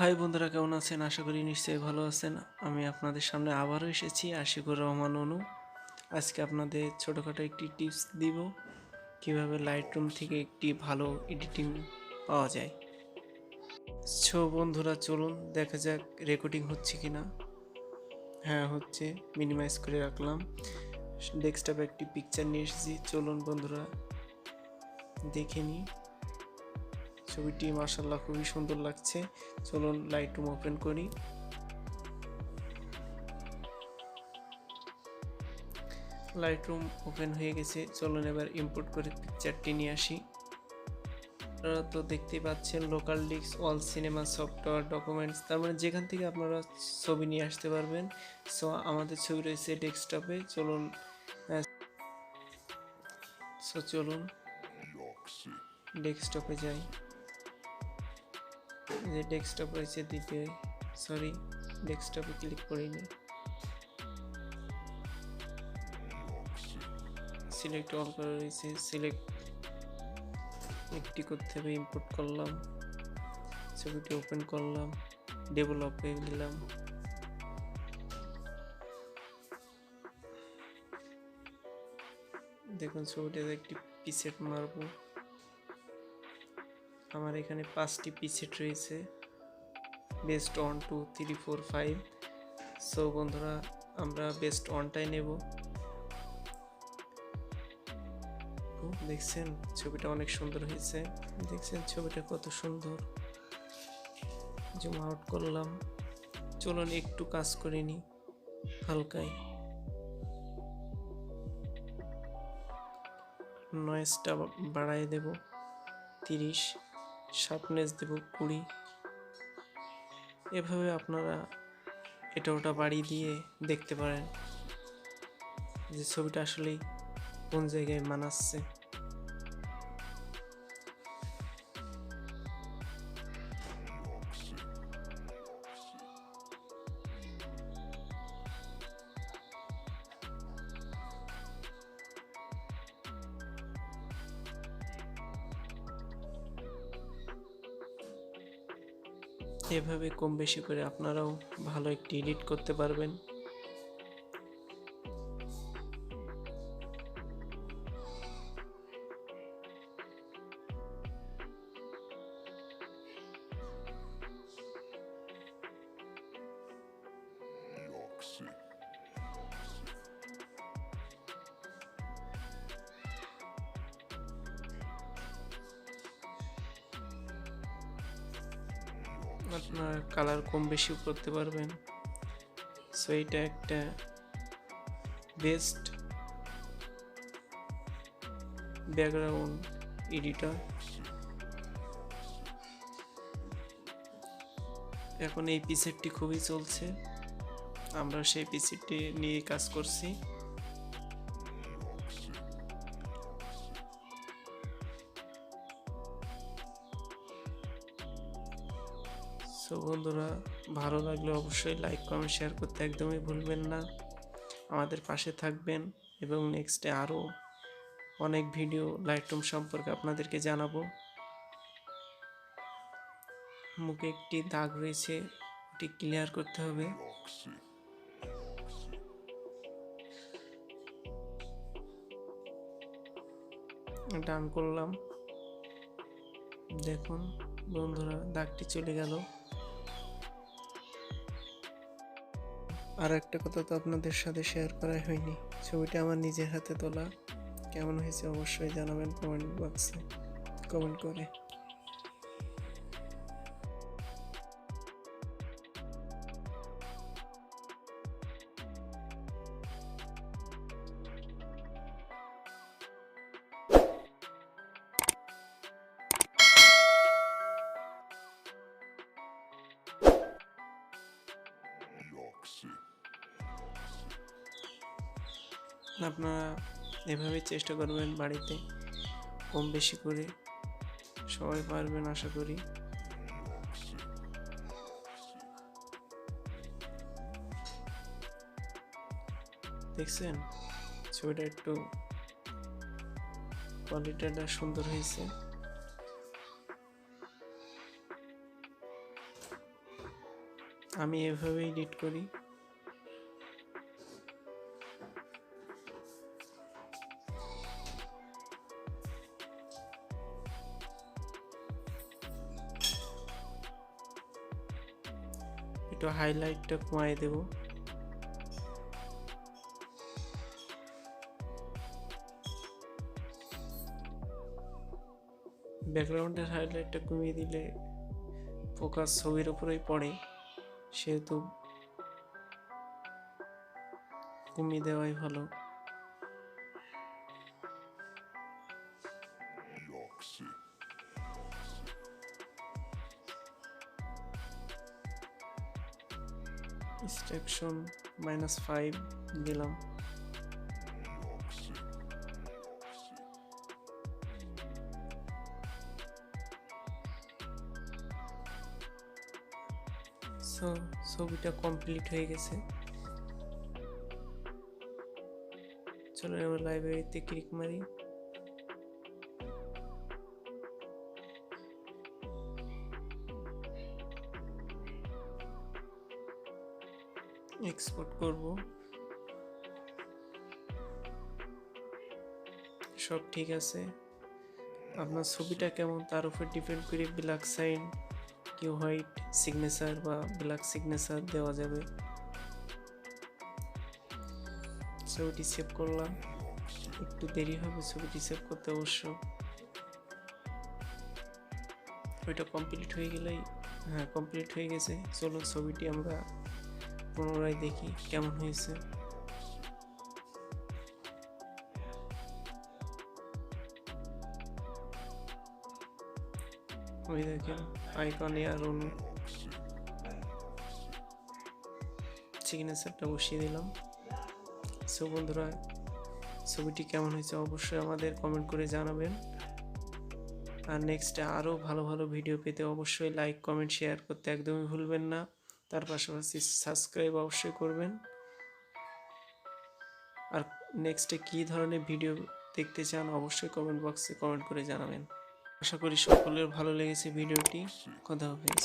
High বন্ধুরা, কেমন আছেন? আশা করি নিশ্চয়ই ভালো আছেন। আমি আপনাদের সামনে আবারও এসেছি, আশিকুর রহমান অনু। আজকে আপনাদের ছোটোখাটো একটি টিপস দিব কিভাবে লাইটরুম থেকে একটি ভালো এডিটিং পাওয়া যায়। বন্ধুরা, চলুন দেখা যাক রেকর্ডিং হচ্ছে কিনা। হ্যাঁ, হচ্ছে। মিনিমাইজ করে রাখলাম। ডেস্কটপে একটি পিকচার নিয়ে এসেছি। চলুন বন্ধুরা দেখে নিই। ছবিটি মাশাআল্লাহ খুবই সুন্দর লাগছে। চলুন লাইটরুম ওপেন করি। লাইটরুম ওপেন হয়ে গেছে। চলুন এবার ইম্পোর্ট করে পিকচারটি নিয়ে আসি। আপনারা তো দেখতেই পাচ্ছেন local disk, all cinema, software, documents, তার মানে যেখান থেকে আপনারা ছবি নিয়ে আসতে পারবেন। সো আমাদের ছবি রয়েছে ডেস্কটপে। চলুন ডেস্কটপে যাই। যে ডেস্কটপ রয়েছে ডেস্কটপে ক্লিক করিনি। সিলেক্ট অল করা রয়েছে, সিলেক্ট একটি করতে হবে। ইম্পোর্ট করলাম, ছবিটি ওপেন করলাম, ডেভেলপে দিলাম। দেখুন ছবিটাতে একটি পিসেট মারব। আমার এখানে 5টি পিসেট রয়েছে, বেস্ট 1 2 3 4 5। সো বন্ধুরা, আমরা বেস্ট 1টাই নেব। দেখছেন ছবিটা অনেক সুন্দর হয়েছে। দেখছেন ছবিটা কত সুন্দর। জুম আউট করলাম। চলুন একটু কাজ করে নিই হালকাই। নয়েজটা বাড়াই দেব 30, শার্পনেস দেব 20। এভাবে আপনারা এটা ওটা বাড়িয়ে দিয়ে দেখতে পারেন যে ছবিটা আসলেই কোন জায়গায় মানাচ্ছে। এভাবে কম বেশি করে আপনারাও ভালো একটি এডিট করতে পারবেন। আপনার কালার কম বেশি করতে পারবেন। সো এটা একটা বেস্ট ব্যাকগ্রাউন্ড এডিটর। এখন এই পিসেটটি খুবই চলছে, আমরা সেই পিসেটটি নিয়ে কাজ করছি। সো বন্ধুরা, ভালো লাগলে অবশ্যই লাইক, কমেন্ট, শেয়ার করতে একদমই ভুলবেন না। আমাদের পাশে থাকবেন এবং নেক্সটে আরও অনেক ভিডিও লাইটরুম সম্পর্কে আপনাদেরকে জানাবো। মুখে একটি দাগ রয়েছে, এটি ক্লিয়ার করতে হবে। ডান করলাম। দেখুন বন্ধুরা, দাগটি চলে গেল। আর একটা কথা তো আপনাদের সাথে শেয়ার করা হয়নি, ছবিটা আমার নিজের হাতে তোলা। কেমন হয়েছে অবশ্যই জানাবেন কমেন্ট বক্সে কমেন্ট করে। আপনারা এভাবে চেষ্টা করবেন বাড়িতে, কম বেশি করে। সবাই পারবেন আশা করি। দেখছেন ছবিটা একটু কোয়ালিটিটা সুন্দর হয়েছে। আমি এভাবে এডিট করি। একটু হাইলাইটটা কমাই দেব। ব্যাকগ্রাউন্ডের হাইলাইটটা কমিয়ে দিলে ফোকাস ছবির উপরেই পড়ে, সেহেতু কমিয়ে দেওয়াই ভালো। ডিস্ট্রাকশন -5 দিলাম। সো ছবিটা কমপ্লিট হয়ে গেছে। চলো এবার লাইব্রেরিতে ক্লিক মারি। এক্সপোর্ট করব। সব ঠিক আছে। আপনার ছবিটা কেমন তার উপর ডিপেন্ড করে ব্ল্যাক সাইন কি হোয়াইট সিগনেচার বা ব্ল্যাক সিগনেচার দেওয়া যাবে। ছবিটি সেভ করলাম। একটু দেরি হবে ছবিটি সেভ করতে অবশ্য। ওইটা কমপ্লিট হয়ে গেলেই, হ্যাঁ কমপ্লিট হয়ে গেছে। চলো ছবিটি আমরা পুনরায় দেখি কেমন হয়েছে। ওই দেখেন আইকনে আর সিগনেচারটা বসিয়ে দিলাম। সো বন্ধুরা, ছবিটি কেমন হয়েছে অবশ্যই আমাদের কমেন্ট করে জানাবেন। আর নেক্সটে আরও ভালো ভালো ভিডিও পেতে অবশ্যই লাইক কমেন্ট শেয়ার করতে একদমই ভুলবেন না। তার পাশাপাশি সাবস্ক্রাইব অবশ্যই করবেন। আর নেক্সটে কী ধরনের ভিডিও দেখতে চান অবশ্যই কমেন্ট বক্সে কমেন্ট করে জানাবেন। আশা করি সকলের ভালো লেগেছে ভিডিওটি। খোদা হাফেজ।